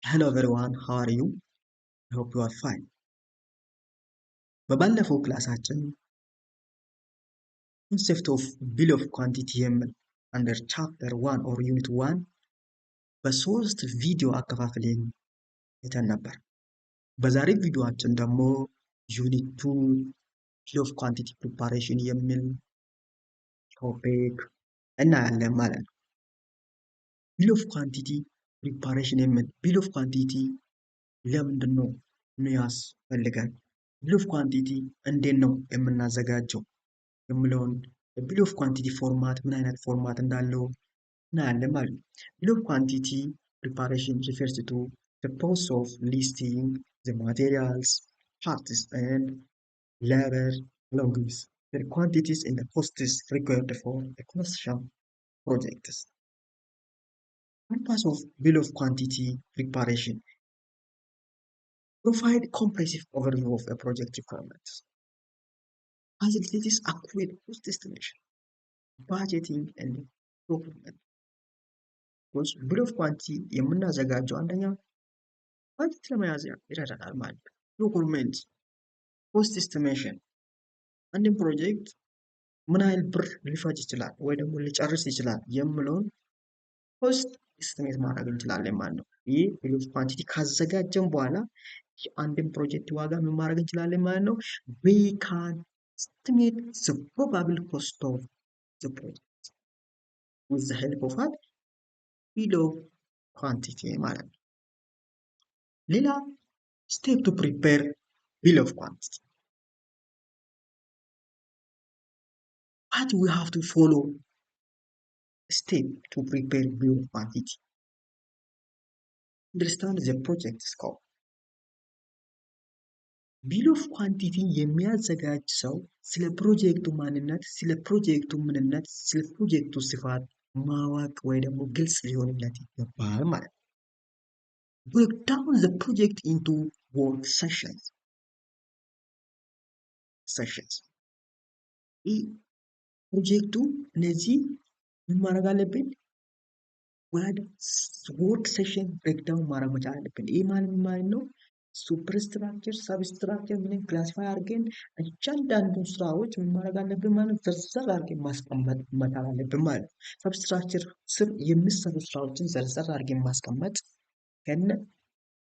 Hello everyone, how are you? I hope you are fine. በባለፈው ክላሳችን ኮንሴፕት ኦፍ ቢል ኦፍ ኳንቲቲ የሚል አንደር ቻፕተር 1 ኦር ዩኒት 1 በሶስት ቪዲዮ አከፋፍለን አይተን ነበር። በዛሬ ቪዲዮአችን ደግሞ ዩኒት 2 ቢል ኦፍ ኳንቲቲ ፕሪፓሬሽን የሚል ቶፒክ እናያለን ማለት ነው። ቢል ኦፍ ኳንቲቲ ፕሪፓሬሽን የሚል ቢል ኦፍ ኳንቲቲ ለምንድን ነው የሚያስፈልገን? ቢል ኦፍ ኳንቲቲ እንዴት ነው የምናዘጋጀው የሚለውን ቢል ኦፍ ኳንቲቲ ፎርማት ምን አይነት ፎርማት እንዳለው እናያለን ማለት ነው። ቢል ኦፍ ኳንቲቲ preparation refers to the process of listing the materials, parts and labor along with the quantities and the costs required for a construction project. Purpose of bill of quantity preparation provide comprehensive overview of a project requirements, facilities accurate cost estimation, budgeting and procurement. ቢል ኦፍ ኳንቲቲ የምናዘጋጀው አንደኛ ባጀት ለመያዝ ይረዳናል ማለት ነው። ዶኩመንት ኮስት ኤስቲሜሽን አንድን ፕሮጀክት ምን ያህል ብር ሊፈጅ ይችላል ወይ ደግሞ ሊጨርስ ይችላል የሚለውን ኮስት ኤስቲሜት ማድረግ እንችላለን ማለት ነው። ይህ ቢል ኦፍ ኳንቲቲ ካዘጋጀን በኋላ አንድን ፕሮጀክት ዋጋ ምን ማድረግ እንችላለን ማለት ነው። we can estimate the probable cost of the project with the help of what ቢል ኦፍ ኳንቲቲ ማለት ነው። ሌላ ስቴፕ ቱ ፕሪፔር ቢል ኦፍ ኳንቲቲ what we have to follow step to prepare bill of quantity. Understand the project scope. ቢል ኦፍ ኳንቲቲ የሚያዘጋጅ ሰው ስለ ፕሮጀክቱ ማንነት፣ ስለ ፕሮጀክቱ ምንነት፣ ስለ ፕሮጀክቱ ስፋት ማወቅ ወይ ደግሞ ግልጽ ሊሆንለት ይገባል ማለት ነው። break down the project into work sessions. ይህ ፕሮጀክቱ እነዚህ ምን ማድረግ አለብን? ወደ ወርክ ሴሽን ብሬክዳውን ማድረግ መቻል አለብን። ይህ ማለት ነው ሱፐርስትራክቸር ሰብስትራክቸር ምን ክላሲፋይ አድርገን እያንዳንዱ ስራዎች ምን ማድረግ አለብን ማለት ዘርዘር አድርገን ማስቀመጥ መቻል አለብን ማለት ነው። ሰብስትራክቸር ስር የሚሰሩ ስራዎችን ዘርዘር አድርገን ማስቀመጥ ከነ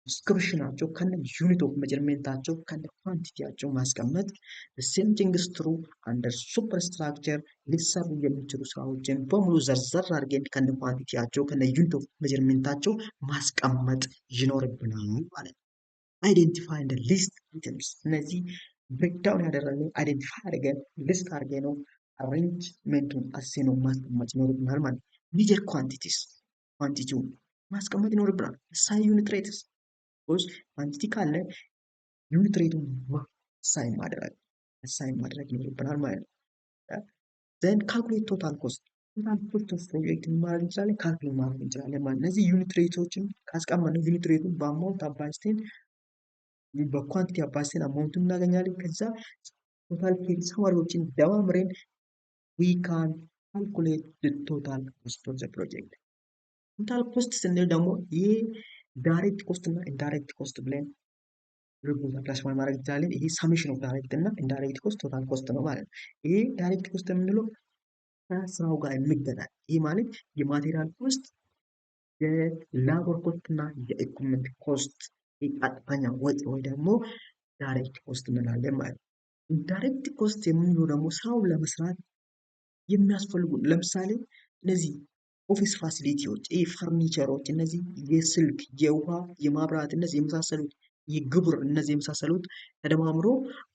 ዲስክሪፕሽናቸው ከነ ዩኒት ኦፍ ሜጀርመንታቸው ከነ ኳንቲቲያቸው ማስቀመጥ ሴም ቲንግስ ትሩ አንደር ሱፐርስትራክቸር ሊሰሩ የሚችሉ ስራዎችን በሙሉ ዘርዘር አድርገን ከነ ኳንቲቲያቸው ከነ ዩኒት ኦፍ ሜጀርመንታቸው ማስቀመጥ ይኖርብናል ማለት ነው። አይደንቲፋይ እንደ ሊስት አይተምስ እነዚህ ብሬክዳውን ያደረግነው አይደንቲፋይ አድርገን ሊስት አድርገን ነው አሬንጅመንቱን አሴነው ማስቀመጥ ይኖርብናል ማለት ነው። ሜጀር ኳንቲቲስ ኳንቲቲውን ማስቀመጥ ይኖርብናል። ሳይ ዩኒት ሬትስ ቢኮዝ ኳንቲቲ ካለ ዩኒት ሬቱን ሳይን ማድረግ ይኖርብናል ማለት ነው። ዘን ካልኩሌት ቶታል ኮስት ኦፍ ፕሮጀክት ማድረግ እንችላለን፣ ካልኩሌት ማድረግ እንችላለን ማለት ነው። እነዚህ ዩኒት ሬቶችን ካስቀመጥን ዩኒት ሬቱን በአማውንት አባዝተን በኳንቲቲ አባዝተን አማውንቱን እናገኛለን። ከዛ ቶታል ፔድ ሰማሪዎችን ደማምረን we can calculate the total cost of the project. ቶታል ኮስት ስንል ደግሞ ይሄ ዳይሬክት ኮስት እና ኢንዳይሬክት ኮስት ብለን ሪፖርት ክላሲፋይ ማድረግ እንችላለን። ይሄ ሰሜሽን ኦፍ ዳይሬክት እና ኢንዳይሬክት ኮስት ቶታል ኮስት ነው ማለት ነው። ይሄ ዳይሬክት ኮስት የምንለው ከስራው ጋር የሚገናኝ ይሄ ማለት የማቴሪያል ኮስት፣ የላቦር ኮስት እና የኢኩዊፕመንት ኮስት ቀጥተኛ ወጪ ወይ ደግሞ ዳይሬክት ኮስት እንላለን ማለት ነው። ኢንዳይሬክት ኮስት የምንለው ደግሞ ስራውን ለመስራት የሚያስፈልጉ ለምሳሌ እነዚህ ኦፊስ ፋሲሊቲዎች፣ ፈርኒቸሮች፣ እነዚህ የስልክ፣ የውሃ፣ የማብራት እነዚህ የመሳሰሉት የግብር እነዚህ የመሳሰሉት ተደማምሮ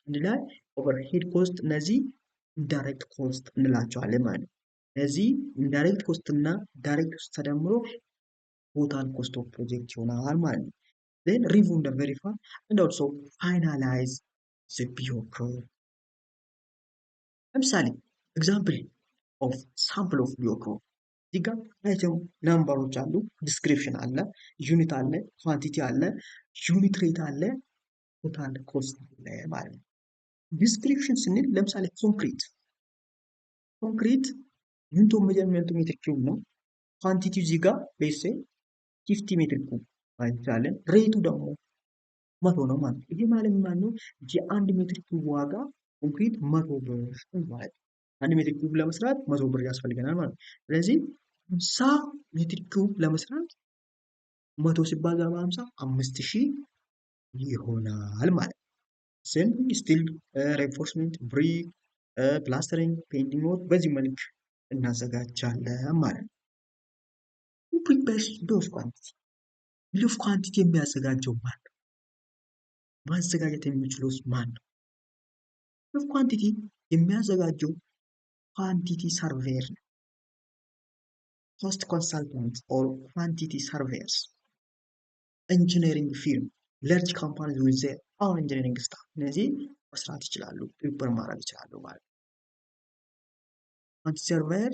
አንድ ላይ ኦቨርሄድ ኮስት እነዚህ ኢንዳይሬክት ኮስት እንላቸዋለን ማለት ነው። እነዚህ ኢንዳይሬክት ኮስት እና ዳይሬክት ኮስት ተደምሮ ቶታል ኮስት ኦፍ ፕሮጀክት ይሆናል ማለት ነው። then review and verify and also finalize the BOQ. ለምሳሌ ኤግዛምፕል ኦፍ ሳምፕል ኦፍ BOQ እዚህ ጋር አይተም ናምበሮች አሉ፣ ዲስክሪፕሽን አለ፣ ዩኒት አለ፣ ኳንቲቲ አለ፣ ዩኒት ሬት አለ፣ ቶታል ኮስት አለ ማለት ነው። ዲስክሪፕሽን ስንል ለምሳሌ ኮንክሪት ዩኒት ኦፍ ሜጀርመንቱ ሜትር ኪዩብ ነው። ኳንቲቲ እዚህ ጋር ቤሴ 50 ሜትር ኩብ አይቻልም። ሬቱ ደግሞ 100 ነው ማለት ነው። ይሄ ማለት ምን ማለት ነው? የአንድ ሜትር ኪዩብ ዋጋ ኮንክሪት 100 ብር ማለት ነው። አንድ ሜትር ኪዩብ ለመስራት 100 ብር ያስፈልገናል ማለት ነው። ስለዚህ 50 ሜትር ኪዩብ ለመስራት 100 ሲባዛ በ50 5000 ይሆናል ማለት ነው። ስቲል ሬንፎርስመንት፣ ብሪክ፣ ፕላስተሪንግ፣ ፔንቲንግ ወርክ በዚህ መልክ እናዘጋጃለን ማለት ነው። ፕሪፔርስ ቢል ኦፍ ኳንቲቲ። ቢል ኦፍ ኳንቲቲ የሚያዘጋጀው ማን ነው? ማዘጋጀት የሚችለው ማን ነው? ቢል ኦፍ ኳንቲቲ የሚያዘጋጀው ኳንቲቲ ሰርቬየር ነው። ኮስት ኮንሳልታንት ኦር ኳንቲቲ ሰርቬየርስ፣ ኢንጂነሪንግ ፊርም፣ ለርጅ ካምፓኒ ዊዝ ዜር ኦውን ኢንጂነሪንግ ስታፍ እነዚህ መስራት ይችላሉ፣ ፕሪፔር ማድረግ ይችላሉ ማለት ነው። ኳንቲቲ ሰርቬየር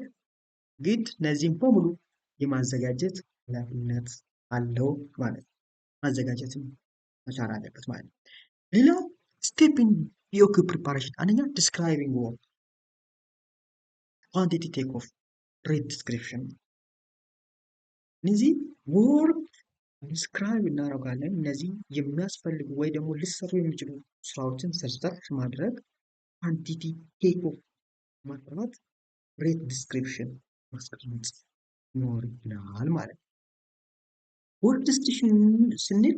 ግድ እነዚህም በሙሉ የማዘጋጀት ኃላፊነት አለው ማለት ነው። ማዘጋጀትም መቻል አለበት ማለት ነው። ሌላው ስቴፕ ኢን ቢኦኪ ፕሪፓሬሽን፣ አንደኛ ዲስክራይቢንግ ወርክ፣ ኳንቲቲ ቴክ ኦፍ፣ ሬት ዲስክሪፕሽን። እነዚህ ወርክ ዲስክራይብ እናደርጋለን። እነዚህ የሚያስፈልጉ ወይ ደግሞ ሊሰሩ የሚችሉ ስራዎችን ዘርዘር ማድረግ፣ ኳንቲቲ ቴክ ኦፍ ማጥራት፣ ሬት ዲስክሪፕሽን ማስቀመጥ ይኖርብናል ማለት ነው። ወርክ ዲስክሪፕሽን ስንል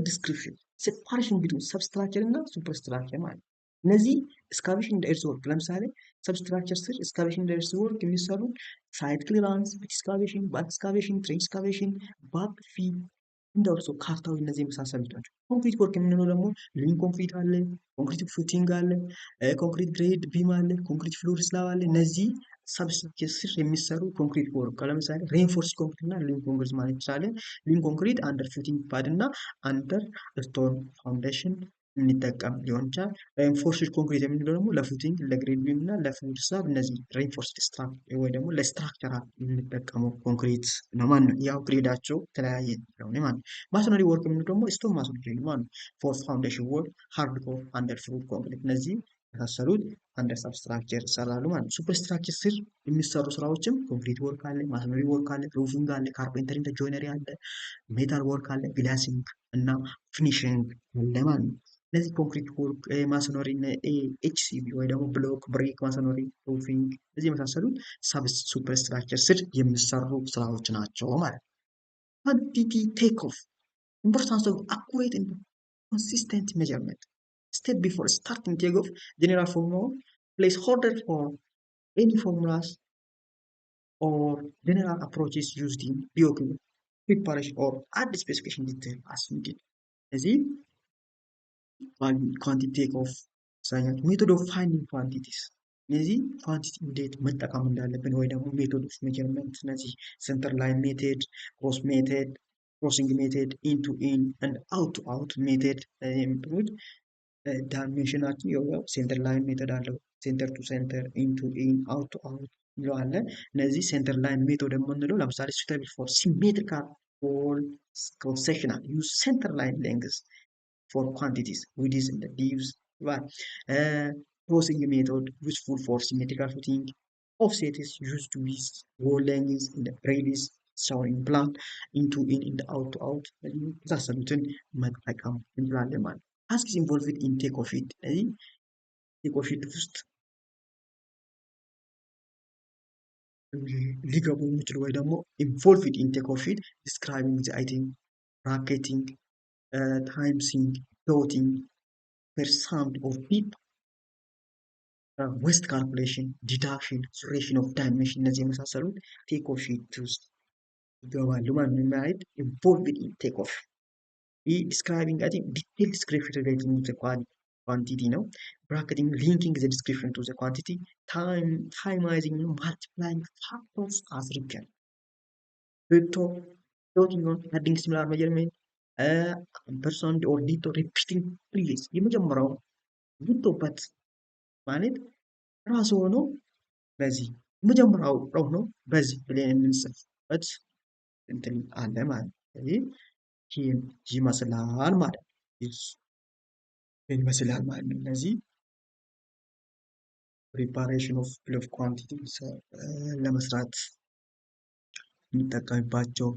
ዲስክሪፕሽን ሴፓሬሽን ቢትዊን ሰብስትራክቸር እና ሱፐርስትራክቸር ማለት ነው። እነዚህ ኤክስካቬሽን እንደ ኤርዝ ወርክ ለምሳሌ ሰብስትራክቸር ስር ኤክስካቬሽን እንደ ኤርዝ ወርክ የሚሰሩ ሳይት ክሊራንስ፣ ፒት ኤክስካቬሽን፣ ባክ ኤክስካቬሽን፣ ትሬንች ኤክስካቬሽን፣ ባክ ፊል እንደርሶ ካርታዊ እነዚህ የመሳሰሉት ናቸው። ኮንክሪት ወርክ የምንለው ደግሞ ሊቪንግ ኮንክሪት አለ፣ ኮንክሪት ፉቲንግ አለ፣ ኮንክሪት ግሬድ ቢም አለ፣ ኮንክሪት ፍሎር ስላብ አለ። እነዚህ ሰብስትራክቸር ስር የሚሰሩ ኮንክሪት ወርክ ለምሳሌ ሬንፎርስ ኮንክሪት እና ሊቪንግ ኮንክሪት ማለት እንችላለን። ሊቪንግ ኮንክሪት አንደር ፉቲንግ ፓድ እና አንደር ስቶን ፋውንዴሽን እንጠቀም ሊሆን ይችላል። ሬንፎርስድ ኮንክሪት የምንለው ደግሞ ለፉቲንግ፣ ለግሬድ ቢም እና ለፍሎር ስላብ እነዚህ ሬንፎርስድ ስትራክቸር ወይ ደግሞ ለስትራክቸራል የምንጠቀመው ኮንክሪት ነው ማለት ነው። ያው ግሬዳቸው የተለያየ ስለሆነ ማለት ነው። ማሶነሪ ወርክ የምንለው ደግሞ ስቶን ማሶነሪ ማለት ነው። ፎር ፋውንዴሽን ወርክ፣ ሃርድ ኮር፣ አንደር ፍሎር ኮንክሪት እነዚህ የመሳሰሉት አንደር ሳብስትራክቸር ይሰራሉ ማለት ነው። ሱፐርስትራክቸር ስር የሚሰሩ ስራዎችም ኮንክሪት ወርክ አለ፣ ማሶነሪ ወርክ አለ፣ ሩፊንግ አለ፣ ካርፔንተሪ እንደ ጆይነሪ አለ፣ ሜታል ወርክ አለ፣ ግላሲንግ እና ፊኒሽንግ አለ ማለት ነው። እነዚህ ኮንክሪት ወርክ፣ ማሶነሪ፣ ኤችሲቢ ወይ ደግሞ ብሎክ፣ ብሪክ፣ ማሶነሪ፣ ሩፊንግ እዚህ የመሳሰሉት ሳብ ሱፐርስትራክቸር ስር የሚሰሩ ስራዎች ናቸው ማለት ነው። ኳንቲቲ ቴክ ኦፍ ኢምፖርታንስ ኦፍ አኩሬት ኤንድ ኮንሲስተንት ሜዠርመንት step before starting takeoff. General formula, placeholder for any formulas or general approaches used in BOQ preparation or add specification detail as needed. እዚህ ኳንቲቲ ቴክ ኦፍ ሳይንስ ሜቶድ ኦፍ ፋይንዲንግ ኳንቲቲስ እነዚህ ኳንቲቲ እንዴት መጠቀም እንዳለብን ወይ ደግሞ ሜቶድ ኦፍ ሜጀርመንት እነዚህ ሴንተር ላይን ሜቴድ፣ ክሮስ ሜቴድ፣ ክሮሲንግ ሜቴድ፣ ኢን ቱ ኢን and out to out ሜቴድ የሚሉት ዳይሜንሽናችን ያው ሴንተር ላይን ሜተድ አለው። ሴንተር ቱ ሴንተር፣ ኢን ቱ ኢን፣ አውት ቱ አውት እንለዋለን። እነዚህ ሴንተር ላይን ሜቶድ የምንለው ለምሳሌ suitable for symmetrical wall cross sectional use center line lengths for quantities widths and depths ይባላል። crossing method useful for symmetrical footing. Offset is used with wall lengths and breadths shown in plan, into in and out to out የመሳሰሉትን መጠቀም እንችላለን ማለት ነው። ታስክ ኢንቮልቭድ ኢን ቴክ ኦፍ ኢት እዚህ ቴክ ኦፍ ኢት ውስጥ ሊገቡ የሚችሉ ወይ ደግሞ ኢንቮልቭድ ኢን ቴክ ኦፍ ኢት ዲስክራይቢንግ ዘ አይቴም፣ ብራኬቲንግ፣ ታይምሲንግ፣ ዶቲንግ፣ ፐርሳምድ ኦፍ ቢት፣ ዌስት ካልኩሌሽን፣ ዲዳክሽን፣ ሱሬሽን ኦፍ ዳይሜንሽን እነዚህ የመሳሰሉት ቴክ ኦፍ ኢት ውስጥ ይገባሉ ማለት ነው። ማለት ኢንቮልቭድ ኢን ቴክ ኦፍ ይህ ዲስክራይቢንግ አይ ቲንክ ዲቴል ዲስክሪፕሽን ሪሌቲንግ ዘ ኳንቲቲ ነው። ብራኬቲንግ ሊንኪንግ ዘ ዲስክሪፕሽን ቱ ዘ ኳንቲቲ፣ ታይማይዚንግ ማልቲፕላይንግ ፋክተርስ አስ ሪከርድ፣ ዶቲንግ ኦን አዲንግ ሲሚላር ሜዠርመንት፣ ፐርሰንት ኦር ዲቶ ሪፒቲንግ ፕሪቪየስ የመጀመሪያው ዲቶበት ማለት ራሱ ሆኖ በዚህ የመጀመሪያው ሆኖ በዚህ ብለን የምንጽፍበት እንትን አለ ማለት ነው። ስለዚህ ይመስላል ማለት ነው። ይመስላል ማለት ነው። እነዚህ ፕሪፓሬሽን ኦፍ ቢል ኦፍ ኳንቲቲ ለመስራት የሚጠቀምባቸው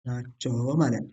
ናቸው ማለት ነው።